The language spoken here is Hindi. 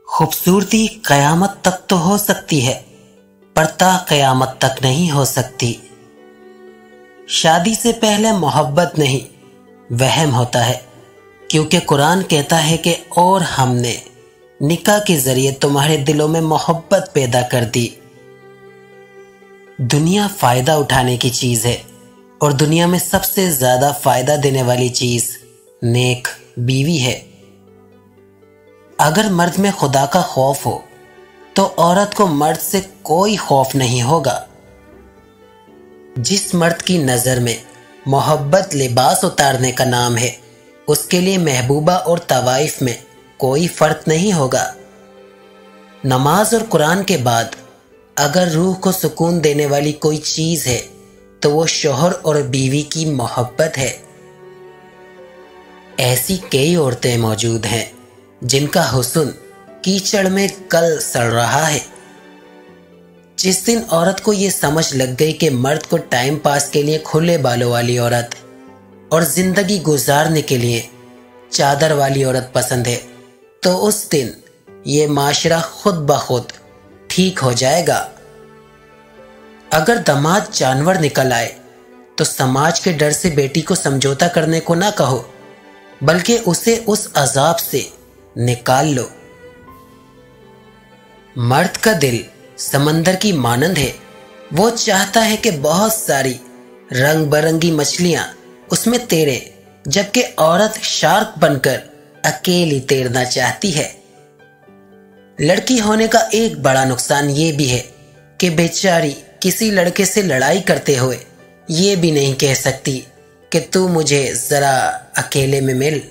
खूबसूरती कयामत तक तो हो सकती है, पर ता कयामत तक नहीं हो सकती। शादी से पहले मोहब्बत नहीं, वहम होता है, क्योंकि कुरान कहता है कि और हमने निकाह के जरिए तुम्हारे दिलों में मोहब्बत पैदा कर दी। दुनिया फायदा उठाने की चीज है और दुनिया में सबसे ज्यादा फायदा देने वाली चीज नेक बीवी है। अगर मर्द में खुदा का खौफ हो तो औरत को मर्द से कोई खौफ नहीं होगा। जिस मर्द की नजर में मोहब्बत लिबास उतारने का नाम है, उसके लिए महबूबा और तवाइफ में कोई फर्क नहीं होगा। नमाज और कुरान के बाद अगर रूह को सुकून देने वाली कोई चीज है तो वो शौहर और बीवी की मोहब्बत है। ऐसी कई औरतें मौजूद हैं जिनका हुस्न कीचड़ में कल सड़ रहा है। जिस दिन औरत को ये समझ लग गई कि मर्द को टाइम पास के लिए खुले बालों वाली औरत और जिंदगी गुजारने के लिए चादर वाली औरत पसंद है, तो उस दिन ये माशरा खुद ब खुद ठीक हो जाएगा। अगर दामाद जानवर निकल आए तो समाज के डर से बेटी को समझौता करने को ना कहो, बल्कि उसे उस अजाब से निकाल लो। मर्द का दिल समंदर की मानंद है। वो चाहता है कि बहुत सारी रंग बरंगी मछलियां उसमें तैरे, जबकि औरत शार्क बनकर अकेली तैरना चाहती है। लड़की होने का एक बड़ा नुकसान ये भी है कि बेचारी किसी लड़के से लड़ाई करते हुए ये भी नहीं कह सकती कि तू मुझे जरा अकेले में मिल।